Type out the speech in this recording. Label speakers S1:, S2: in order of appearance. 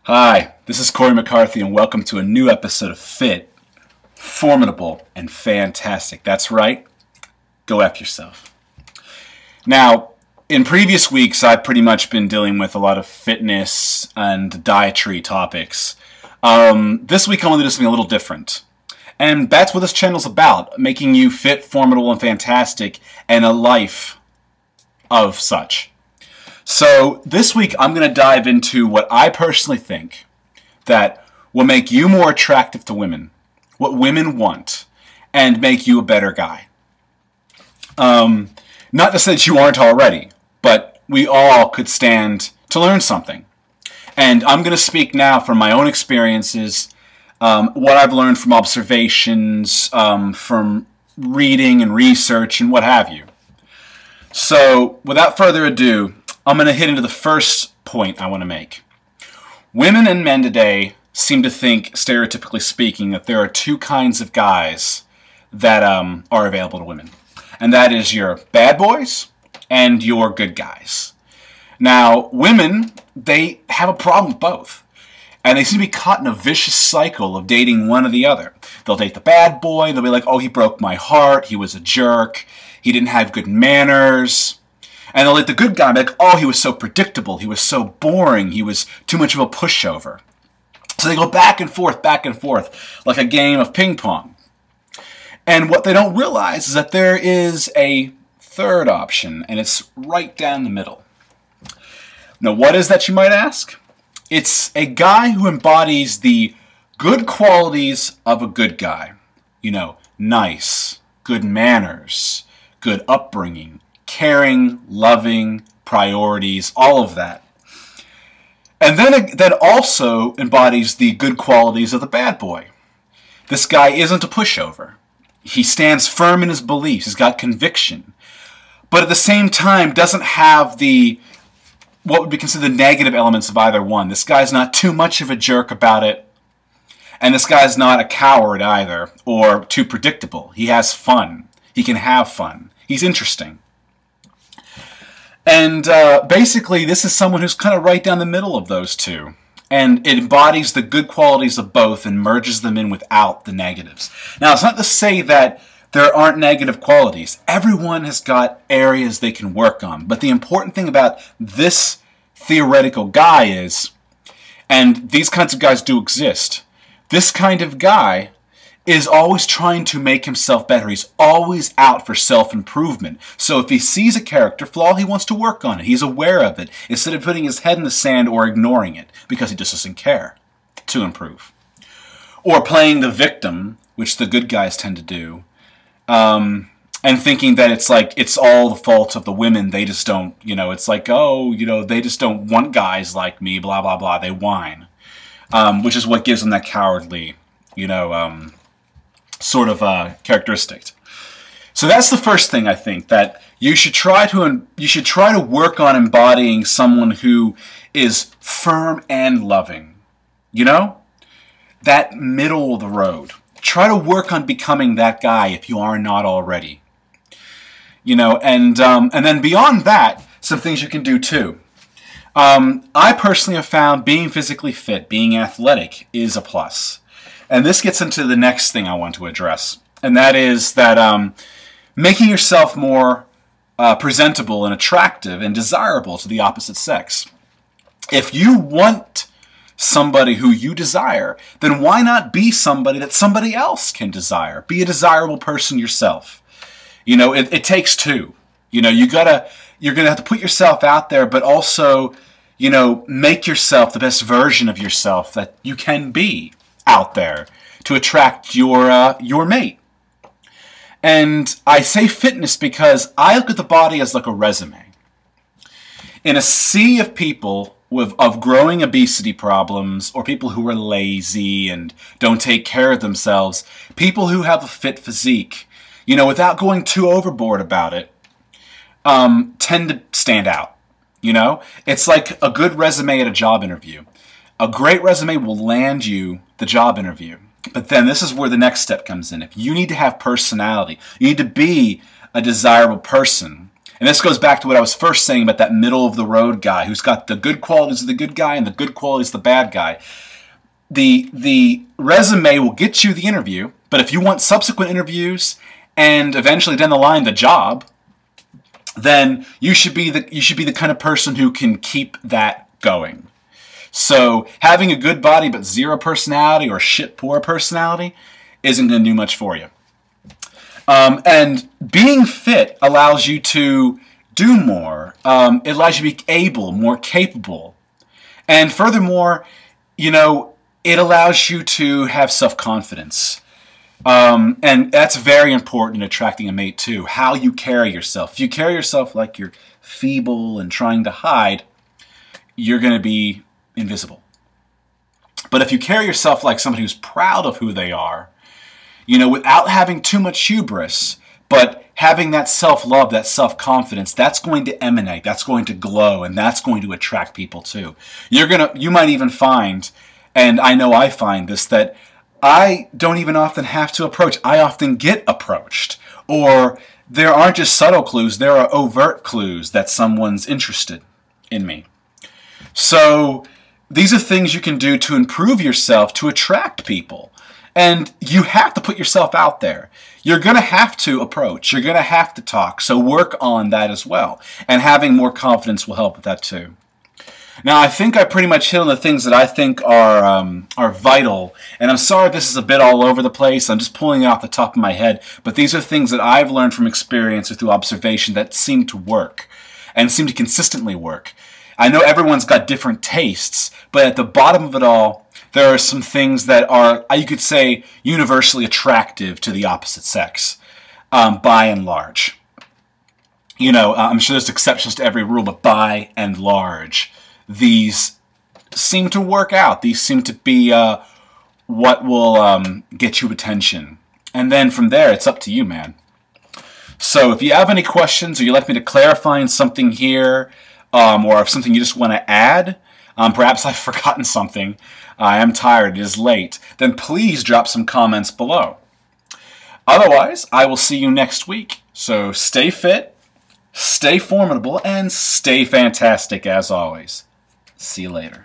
S1: Hi, this is Cory McCarthy, and welcome to a new episode of Fit, Formidable, and Fantastic. That's right, go F yourself. Now, in previous weeks, I've pretty much been dealing with a lot of fitness and dietary topics. This week, I'm going to do something a little different. And that's what this channel's about, making you fit, formidable, and fantastic, and a life of such. So this week I'm going to dive into what I personally think that will make you more attractive to women, what women want, and make you a better guy. Not to say that you aren't already, but we all could stand to learn something. And I'm going to speak now from my own experiences, what I've learned from observations, from reading and research and what have you. So without further ado, I'm going to hit into the first point I want to make. Women and men today seem to think, stereotypically speaking, that there are two kinds of guys that are available to women. And that is your bad boys and your good guys. Now, women, they have a problem with both. And they seem to be caught in a vicious cycle of dating one or the other. They'll date the bad boy, they'll be like, oh, he broke my heart, he was a jerk, he didn't have good manners. And they'll let the good guy be like, oh, he was so predictable, he was so boring, he was too much of a pushover. So they go back and forth, like a game of ping pong. And what they don't realize is that there is a third option, and it's right down the middle. Now, what is that, you might ask? It's a guy who embodies the good qualities of a good guy. You know, nice, good manners, good upbringing, caring, loving, priorities, all of that. And then that also embodies the good qualities of the bad boy. This guy isn't a pushover. He stands firm in his beliefs. He's got conviction. But at the same time doesn't have what would be considered the negative elements of either one. This guy's not too much of a jerk about it. And this guy's not a coward either, or too predictable. He has fun. He can have fun. He's interesting. And basically, this is someone who's kind of right down the middle of those two. And it embodies the good qualities of both and merges them in without the negatives. Now, it's not to say that there aren't negative qualities. Everyone has got areas they can work on. But the important thing about this theoretical guy is, and these kinds of guys do exist, this kind of guy is always trying to make himself better. He's always out for self-improvement. So if he sees a character flaw, he wants to work on it. He's aware of it, instead of putting his head in the sand or ignoring it, because he just doesn't care to improve. Or playing the victim, which the good guys tend to do, and thinking that it's all the fault of the women. They just don't, it's like, oh, they just don't want guys like me, blah, blah, blah. They whine. Which is what gives them that cowardly, sort of characteristic. So that's the first thing I think, that you should try to work on embodying someone who is firm and loving. That middle of the road. Try to work on becoming that guy if you are not already. And then beyond that, some things you can do too. I personally have found being physically fit, being athletic, is a plus. And this gets into the next thing I want to address. And that is that making yourself more presentable and attractive and desirable to the opposite sex. If you want somebody who you desire, then why not be somebody that somebody else can desire? Be a desirable person yourself. It takes two. You're gonna have to put yourself out there, but also, make yourself the best version of yourself that you can be out there to attract your mate. And I say fitness because I look at the body as like a resume. In a sea of people of growing obesity problems, or people who are lazy and don't take care of themselves, people who have a fit physique, without going too overboard about it, tend to stand out. It's like a good resume at a job interview. A great resume will land you the job interview. But then this is where the next step comes in. If you need to have personality, you need to be a desirable person, And this goes back to what I was first saying about that middle of the road guy who's got the good qualities of the good guy and the good qualities of the bad guy. The resume will get you the interview, but if you want subsequent interviews and eventually down the line the job, then you should be the kind of person who can keep that going. So having a good body but zero personality or shit poor personality isn't going to do much for you. And being fit allows you to do more. It allows you to be able, more capable. And furthermore, you know, it allows you to have self-confidence. And that's very important in attracting a mate too, how you carry yourself. If you carry yourself like you're feeble and trying to hide, you're going to be invisible. But if you carry yourself like somebody who's proud of who they are, you know, without having too much hubris, but having that self-love, that self-confidence, that's going to emanate, that's going to glow, and that's going to attract people too. You might even find, and I know I find this, that I don't even often have to approach. I often get approached. Or there aren't just subtle clues, there are overt clues that someone's interested in me. So these are things you can do to improve yourself, to attract people. And you have to put yourself out there. You're going to have to approach. You're going to have to talk. So work on that as well. And having more confidence will help with that too. Now, I think I pretty much hit on the things that I think are vital. And I'm sorry if this is a bit all over the place. I'm just pulling it off the top of my head. But these are things that I've learned from experience or through observation that seem to work and seem to consistently work. I know everyone's got different tastes, but at the bottom of it all, there are some things that are, you could say, universally attractive to the opposite sex, by and large. You know, I'm sure there's exceptions to every rule, but by and large, these seem to work out. These seem to be what will get you attention. And then from there, it's up to you, man. So if you have any questions or you'd like me to clarify on something here, or if something you just want to add, perhaps I've forgotten something, I am tired, it is late, then please drop some comments below. Otherwise, I will see you next week. So stay fit, stay formidable, and stay fantastic as always. See you later.